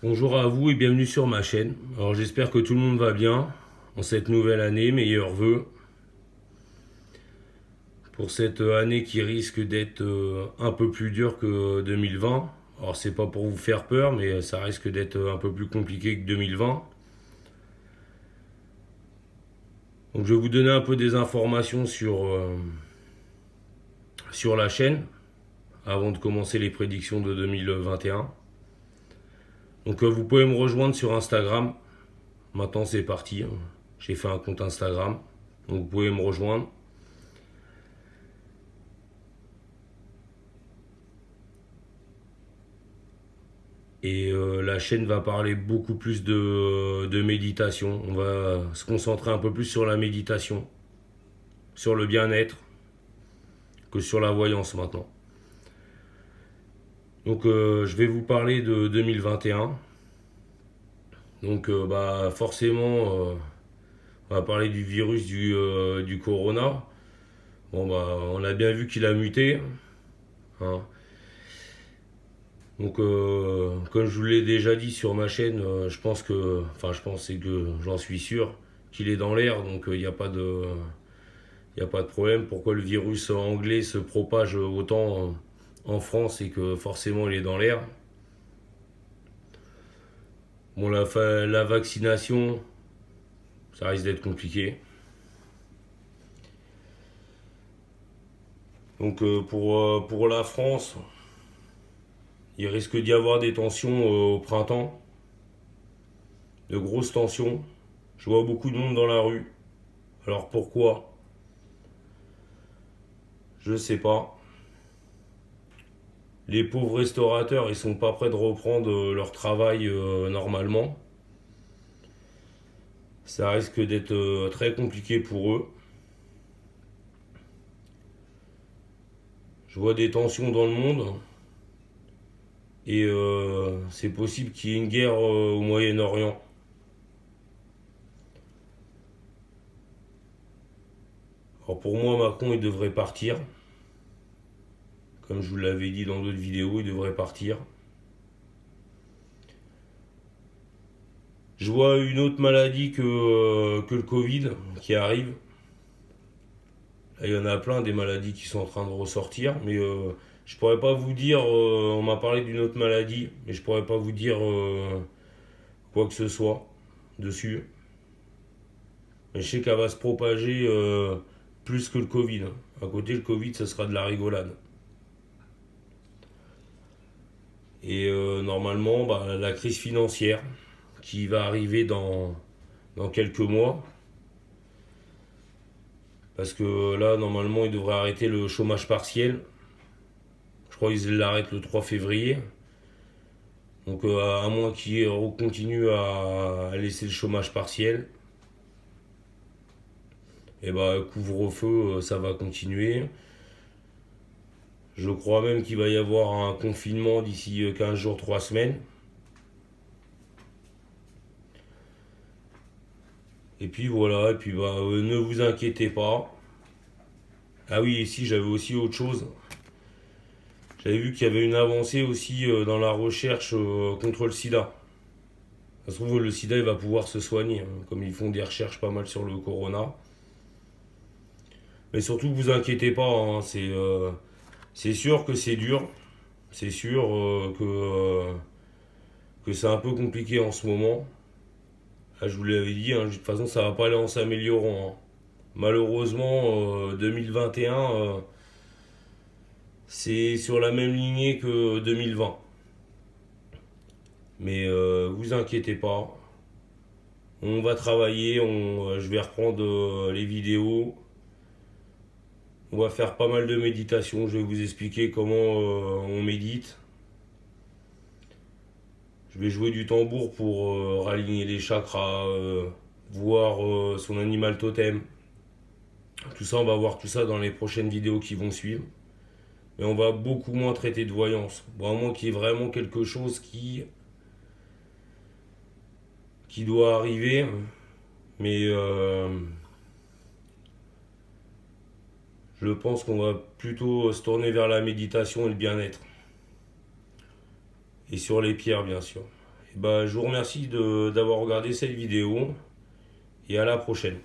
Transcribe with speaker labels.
Speaker 1: Bonjour à vous et bienvenue sur ma chaîne. Alors j'espère que tout le monde va bien en cette nouvelle année, meilleurs vœux pour cette année qui risque d'être un peu plus dure que 2020. Alors c'est pas pour vous faire peur, mais ça risque d'être un peu plus compliqué que 2020. Donc je vais vous donner un peu des informations sur la chaîne avant de commencer les prédictions de 2021. Donc vous pouvez me rejoindre sur Instagram. Maintenant c'est parti. J'ai fait un compte Instagram. Donc vous pouvez me rejoindre. Et la chaîne va parler beaucoup plus de méditation. On va se concentrer un peu plus sur la méditation, sur le bien-être, que sur la voyance maintenant. Donc je vais vous parler de 2021. Donc forcément, on va parler du virus du corona. Bon on a bien vu qu'il a muté, hein. Donc, comme je vous l'ai déjà dit sur ma chaîne, c'est que j'en suis sûr qu'il est dans l'air, donc il n'y a pas de problème. Pourquoi le virus anglais se propage autant en France et que forcément il est dans l'air. Bon, la vaccination, ça risque d'être compliqué. Donc, pour la France, il risque d'y avoir des tensions au printemps, de grosses tensions. Je vois beaucoup de monde dans la rue. Alors pourquoi? Je sais pas. Les pauvres restaurateurs, ils sont pas prêts de reprendre leur travail normalement. Ça risque d'être très compliqué pour eux. Je vois des tensions dans le monde et c'est possible qu'il y ait une guerre au Moyen-Orient. Alors pour moi, Macron, il devrait partir. Comme je vous l'avais dit dans d'autres vidéos, il devrait partir. Je vois une autre maladie que le Covid qui arrive. Là, il y en a plein des maladies qui sont en train de ressortir, mais je pourrais pas vous dire. On m'a parlé d'une autre maladie, mais je pourrais pas vous dire quoi que ce soit dessus. Mais je sais qu'elle va se propager plus que le Covid. À côté, le Covid, ça sera de la rigolade. Et normalement, la crise financière qui va arriver dans quelques mois. Parce que là, normalement, ils devraient arrêter le chômage partiel. Je crois qu'ils l'arrêtent le 3 février. Donc, à moins qu'ils continuent à laisser le chômage partiel, et couvre-feu, ça va continuer. Je crois même qu'il va y avoir un confinement d'ici 15 jours, 3 semaines. Et puis voilà, et puis ne vous inquiétez pas. Ah oui, ici j'avais aussi autre chose. J'avais vu qu'il y avait une avancée aussi dans la recherche contre le sida. Ça se trouve, le sida il va pouvoir se soigner, hein, comme ils font des recherches pas mal sur le corona. Mais surtout, vous inquiétez pas, hein, c'est sûr que c'est dur. C'est sûr que c'est un peu compliqué en ce moment. Là, je vous l'avais dit, hein, de toute façon, ça va pas aller en s'améliorant, hein. Malheureusement, 2021, c'est sur la même lignée que 2020. Mais vous inquiétez pas. On va travailler, je vais reprendre les vidéos. On va faire pas mal de méditation. Je vais vous expliquer comment on médite. Je vais jouer du tambour pour raligner les chakras, voir son animal totem. Tout ça, on va voir tout ça dans les prochaines vidéos qui vont suivre. Mais on va beaucoup moins traiter de voyance. Bon, à moins qu'il y ait vraiment quelque chose qui doit arriver. Mais je pense qu'on va plutôt se tourner vers la méditation et le bien-être. Et sur les pierres, bien sûr. Et bah, je vous remercie d'avoir regardé cette vidéo et à la prochaine.